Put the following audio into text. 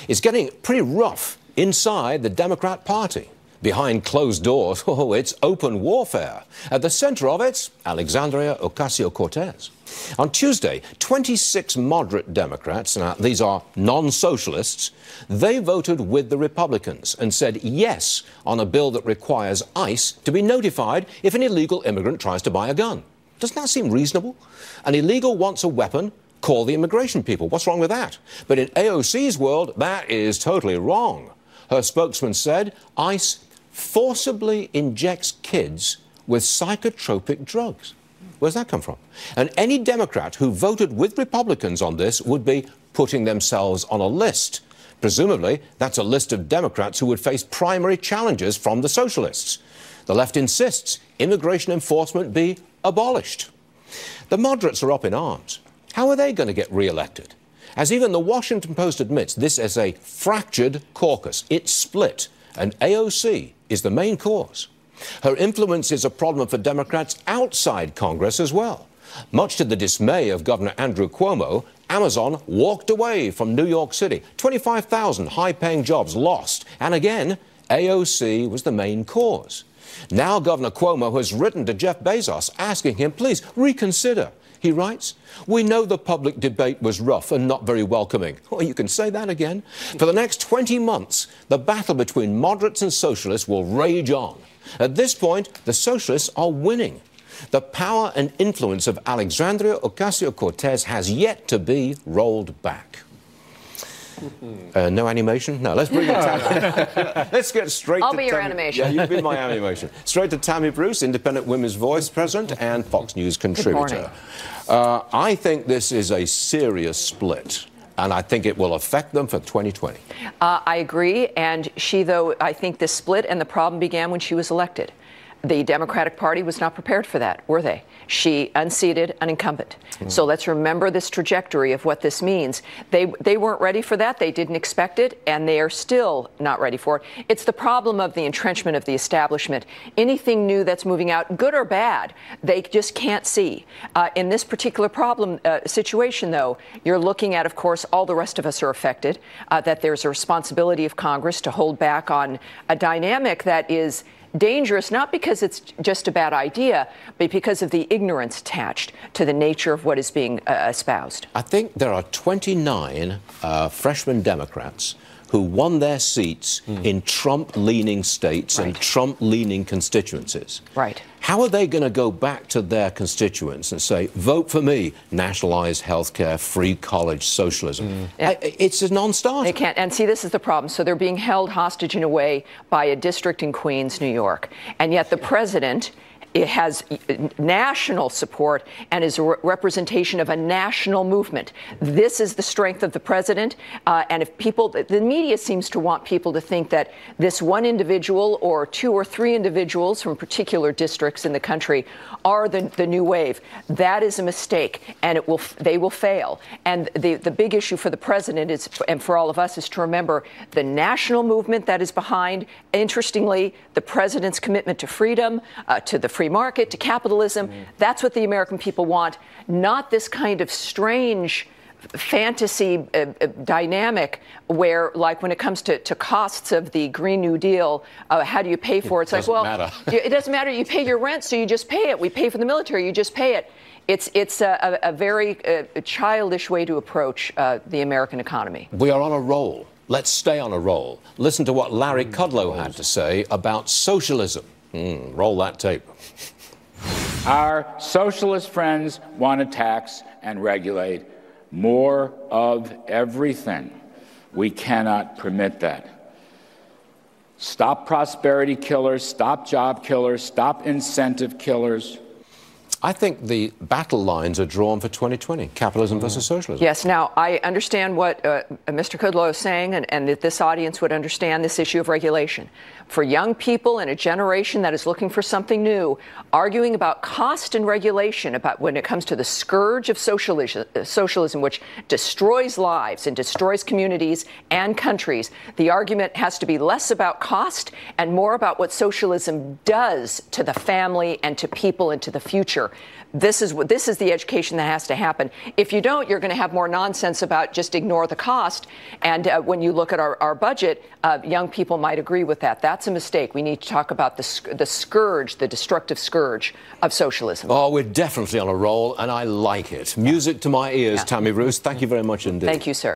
It's getting pretty rough inside the Democrat Party. Behind closed doors, oh, it's open warfare. At the center of it, Alexandria Ocasio-Cortez. On Tuesday, 26 moderate Democrats, now these are non-socialists, they voted with the Republicans and said yes on a bill that requires ICE to be notified if an illegal immigrant tries to buy a gun. Doesn't that seem reasonable? An illegal wants a weapon, call the immigration people. What's wrong with that? But in AOC's world, that is totally wrong. Her spokesman said ICE forcibly injects kids with psychotropic drugs. Where's that come from? And any Democrat who voted with Republicans on this would be putting themselves on a list. Presumably, that's a list of Democrats who would face primary challenges from the socialists. The left insists immigration enforcement be abolished. The moderates are up in arms. How are they going to get re-elected? As even the Washington Post admits, this is a fractured caucus. It's split, and AOC is the main cause. Her influence is a problem for Democrats outside Congress as well. Much to the dismay of Governor Andrew Cuomo, Amazon walked away from New York City. 25,000 high-paying jobs lost. And again, AOC was the main cause. Now Governor Cuomo has written to Jeff Bezos asking him, please reconsider. He writes, we know the public debate was rough and not very welcoming. Well, you can say that again. For the next 20 months, the battle between moderates and socialists will rage on. At this point, the socialists are winning. The power and influence of Alexandria Ocasio-Cortez has yet to be rolled back. No animation? No, let's bring it to Let's get straight I'll to be your animation. Yeah, you be my animation. Straight to Tammy Bruce, Independent Women's Voice President and Fox News contributor. I think this is a serious split, and I think it will affect them for 2020. I agree, and I think this split and the problem began when she was elected. The Democratic Party was not prepared for that, were they? She unseated an incumbent. So let's remember this trajectory of what this means. They weren't ready for that. They didn't expect it, and they are still not ready for it. It's the problem of the entrenchment of the establishment. Anything new that's moving out, good or bad, they just can't see. In this particular situation, though, you're looking at, of course, all the rest of us are affected, that there's a responsibility of Congress to hold back on a dynamic that is dangerous, not because it's just a bad idea, but because of the ignorance attached to the nature of what is being espoused. I think there are 29 freshman Democrats who won their seats in Trump-leaning states and Trump-leaning constituencies. Right. How are they going to go back to their constituents and say, vote for me, nationalized health care, free college, socialism? It's a non-starter. They can't. And see, this is the problem. So they're being held hostage in a way by a district in Queens, New York. And yet the president has national support and is a representation of a national movement. This is the strength of the president. And if the media seems to want people to think that this one individual or two or three individuals from particular districts in the country are the new wave. That is a mistake, and they will fail. And the big issue for the president is, and for all of us, is to remember the national movement that is behind, interestingly, the president's commitment to freedom, to the free market, to capitalism. That's what the American people want, not this kind of strange fantasy dynamic where, like, when it comes to costs of the Green New Deal, how do you pay for it? It's like, well, it doesn't matter. You pay your rent, so you just pay it. We pay for the military, you just pay it. It's a very childish way to approach the American economy. We are on a roll. Let's stay on a roll. Listen to what Larry Kudlow had to say about socialism. Roll that tape. Our socialist friends want to tax and regulate more of everything. We cannot permit that. Stop prosperity killers, stop job killers, stop incentive killers. I think the battle lines are drawn for 2020, capitalism versus socialism. Yes. Now, I understand what Mr. Kudlow is saying, and that this audience would understand this issue of regulation. For young people in a generation that is looking for something new, arguing about cost and regulation, about when it comes to the scourge of socialism, which destroys lives and destroys communities and countries, the argument has to be less about cost and more about what socialism does to the family and to people and to the future. future. This is the education that has to happen. If you don't, you're going to have more nonsense about just ignore the cost. And when you look at our budget, young people might agree with that. That's a mistake. We need to talk about the scourge, the destructive scourge of socialism. Oh, we're definitely on a roll, and I like it. Music to my ears, Tammy Bruce. Thank you very much indeed. Thank you, sir.